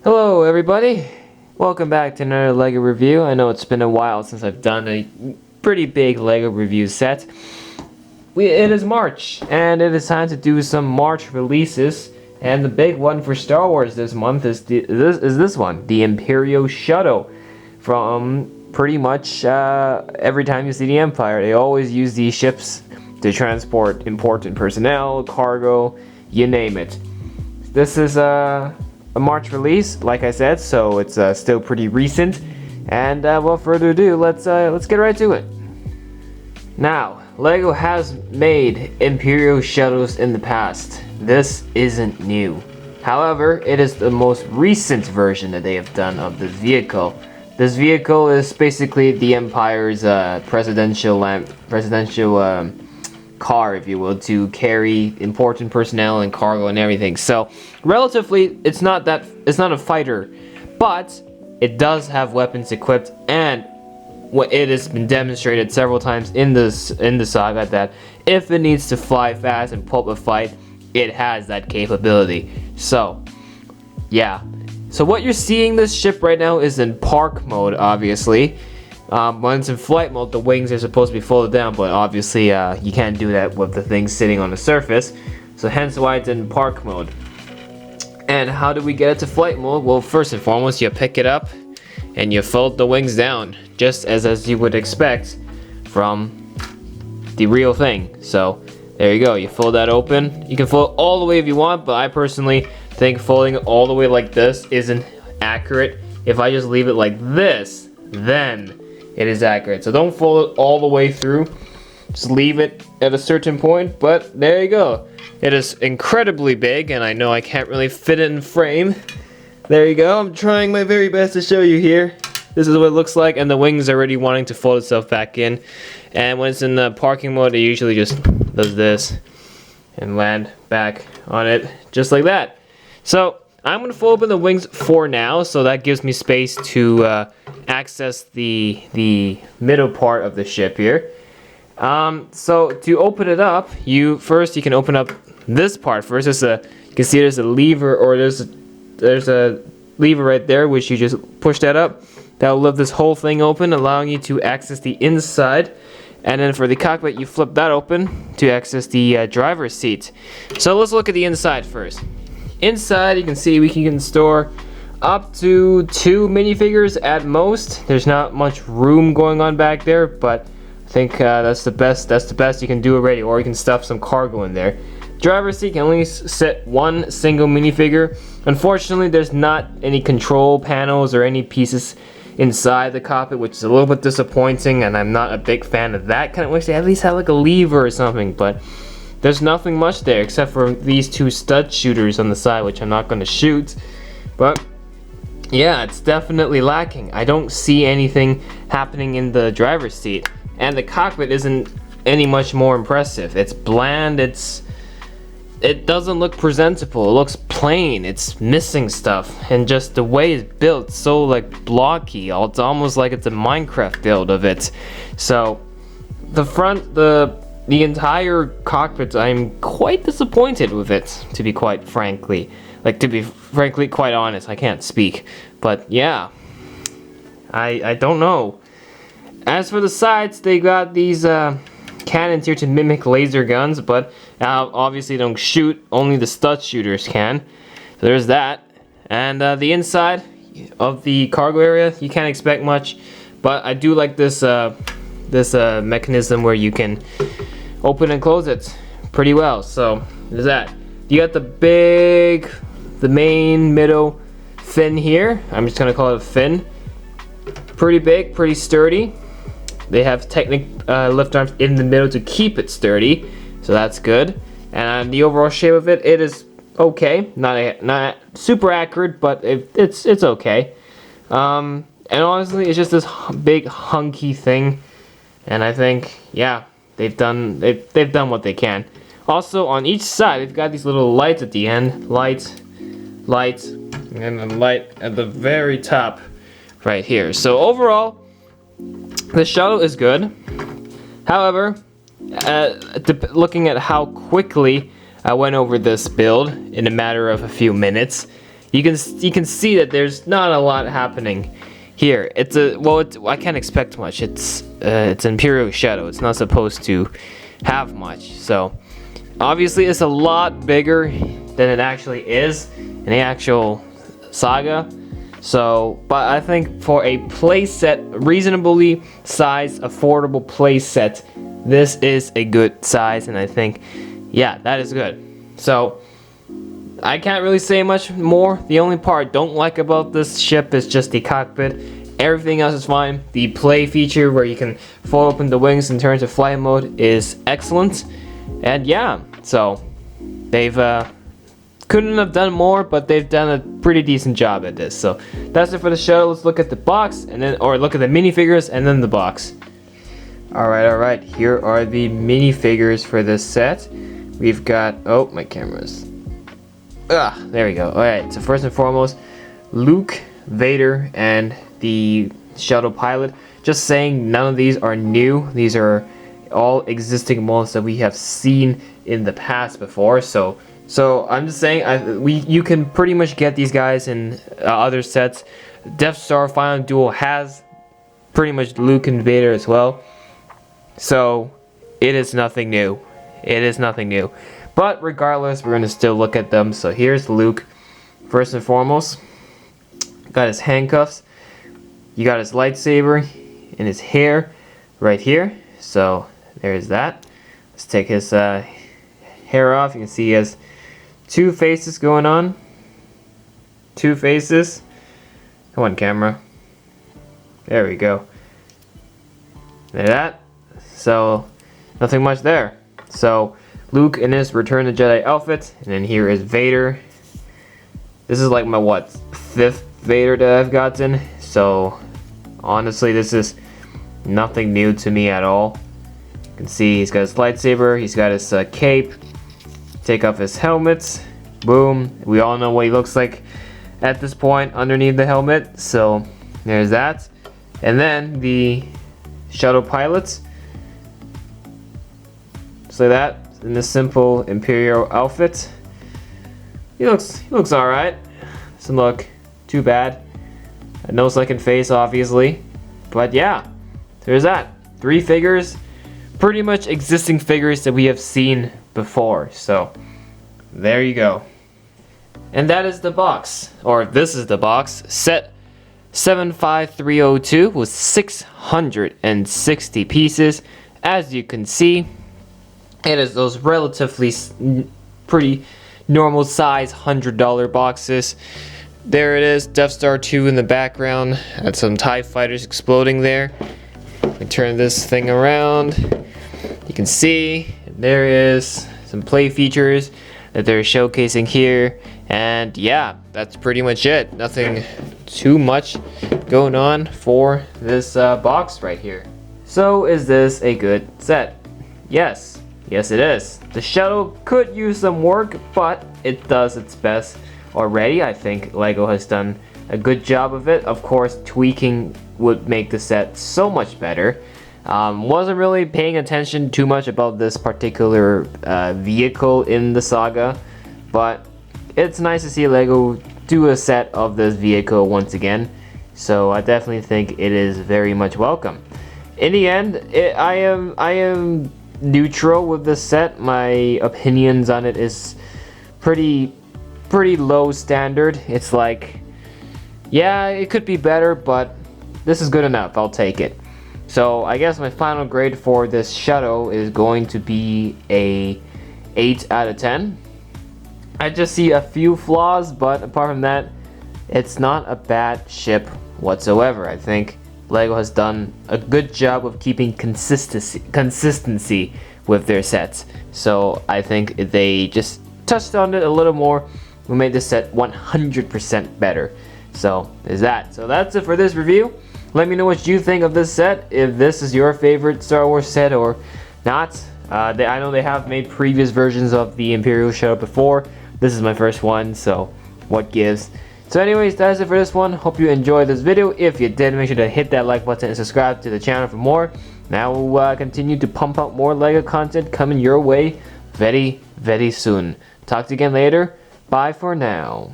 Hello everybody, welcome back to another LEGO review. I know it's been a while since I've done a pretty big LEGO review set. It is March, and it is time to do some March releases. And the big one for Star Wars this month is this one, the Imperial Shuttle. From pretty much every time you see the Empire, they always use these ships to transport important personnel, cargo, you name it. This is a March release, like I said, so it's still pretty recent. And without further ado, let's get right to it. Now, LEGO has made Imperial shuttles in the past. This isn't new. However, it is the most recent version that they have done of this vehicle. This vehicle is basically the Empire's presidential car, if you will, to carry important personnel and cargo and everything. So relatively, it's not a fighter, but it does have weapons equipped, and it has been demonstrated several times in the saga that if it needs to fly fast and pull up a fight, it has that capability. So yeah, so what you're seeing this ship right now is in park mode, obviously. When it's in flight mode, the wings are supposed to be folded down, but obviously you can't do that with the thing sitting on the surface. So hence why it's in park mode. And how do we get it to flight mode? Well, first and foremost, you pick it up and you fold the wings down, just as you would expect from the real thing. So there you go, you fold that open. You can fold all the way if you want, but I personally think folding it all the way like this isn't accurate. If I just leave it like this, then it is accurate. So don't fold it all the way through, just leave it at a certain point. But there you go, it is incredibly big, and I know I can't really fit it in frame. There you go, I'm trying my very best to show you here. This is what it looks like, and the wings are already wanting to fold itself back in. And when it's in the parking mode, it usually just does this and land back on it just like that. So I'm going to fold open the wings for now, so that gives me space to access the middle part of the ship here. So to open it up, you can open up this part first. You can see there's a lever, or there's a lever right there, which you just push that up. That will lift this whole thing open, allowing you to access the inside. And then for the cockpit, you flip that open to access the driver's seat. So let's look at the inside first. Inside, you can see we can store up to 2 minifigures at most. There's not much room going on back there, but I think that's the best you can do already. Or you can stuff some cargo in there. Driver's seat can only sit 1 single minifigure. Unfortunately, there's not any control panels or any pieces inside the cockpit, which is a little bit disappointing, and I'm not a big fan of that. Kind of wish they at least had like a lever or something, but there's nothing much there except for these 2 stud shooters on the side, which I'm not going to shoot. But yeah, it's definitely lacking. I don't see anything happening in the driver's seat, and the cockpit isn't any much more impressive. It's bland. It doesn't look presentable. It looks plain. It's missing stuff, and just the way it's built, so like blocky. It's almost like it's a Minecraft build of it. So the front, the entire cockpit, I'm quite disappointed with it, to be quite frankly. Quite honest, I can't speak. But yeah, I don't know. As for the sides, they got these cannons here to mimic laser guns, but obviously don't shoot, only the stud shooters can. So there's that. And the inside of the cargo area, you can't expect much, but I do like this mechanism where you can open and close it pretty well. So there's that. You got the main middle fin here. I'm just gonna call it a fin. Pretty big, pretty sturdy. They have Technic lift arms in the middle to keep it sturdy, so that's good. And the overall shape of it is okay. Not super accurate, but it's okay. And honestly, it's just this big hunky thing. And I think, yeah, they've done what they can. Also, on each side, they've got these little lights at the end. Light, and a light at the very top right here. So overall, the shuttle is good. However, looking at how quickly I went over this build in a matter of a few minutes, you can see that there's not a lot happening here. I can't expect much. It's Imperial Shuttle. It's not supposed to have much. So obviously it's a lot bigger than it actually is in the actual saga. So, but I think for a playset, reasonably sized, affordable playset, this is a good size, and I think, yeah, that is good. So I can't really say much more. The only part I don't like about this ship is just the cockpit. Everything else is fine. The play feature where you can fold open the wings and turn to flight mode is excellent. And yeah, so they've couldn't have done more, but they've done a pretty decent job at this. So that's it for the shuttle. Let's look at the box and then, or look at the minifigures and then the box. All right. Here are the minifigures for this set. We've got, oh, my camera's, there we go. All right, so first and foremost, Luke, Vader, and the shuttle pilot. Just saying, none of these are new. These are all existing models that we have seen in the past before. So I'm just saying, you can pretty much get these guys in other sets. Death Star Final Duel has pretty much Luke and Vader as well. So it is nothing new. It is nothing new. But regardless, we're going to still look at them. So here's Luke. First and foremost, got his handcuffs. You got his lightsaber and his hair right here. So there's that. Let's take his hair off. You can see he has two faces going on. Two faces. Come on, camera. There we go. Like that. So nothing much there. So Luke in his Return of the Jedi outfit, and then here is Vader. This is like my fifth Vader that I've gotten. So honestly, this is nothing new to me at all. You can see he's got his lightsaber, he's got his cape. Take off his helmet. Boom. We all know what he looks like at this point underneath the helmet. So there's that. And then the shuttle pilots. So that in this simple Imperial outfit. He looks alright. Doesn't look too bad. No second face, obviously. But yeah, there's that. 3 figures. Pretty much existing figures that we have seen before. So there you go. And that is the box. Or this is the box. Set 75302 with 660 pieces. As you can see, it is those relatively pretty normal size $100 boxes. There it is, Death Star 2 in the background. Had some TIE fighters exploding there. We turn this thing around. You can see there is some play features that they're showcasing here. And yeah, that's pretty much it. Nothing too much going on for this box right here. So is this a good set? Yes. Yes, it is. The shuttle could use some work, but it does its best already. I think LEGO has done a good job of it. Of course, tweaking would make the set so much better. Wasn't really paying attention too much about this particular vehicle in the saga, but it's nice to see LEGO do a set of this vehicle once again. So I definitely think it is very much welcome. In the end, I am neutral with this set. My opinions on it is pretty low standard. It's like, yeah, it could be better, but this is good enough. I'll take it. So I guess my final grade for this shuttle is going to be a 8 out of 10. I just see a few flaws, but apart from that, it's not a bad ship whatsoever. I think LEGO has done a good job of keeping consistency with their sets. So I think they just touched on it a little more. We made this set 100% better. So there's that. So that's it for this review. Let me know what you think of this set. If this is your favorite Star Wars set or not. I know they have made previous versions of the Imperial Shuttle before. This is my first one, so what gives. So anyways, that's it for this one. Hope you enjoyed this video. If you did, make sure to hit that like button and subscribe to the channel for more. Now we'll continue to pump out more LEGO content coming your way very, very soon. Talk to you again later. Bye for now.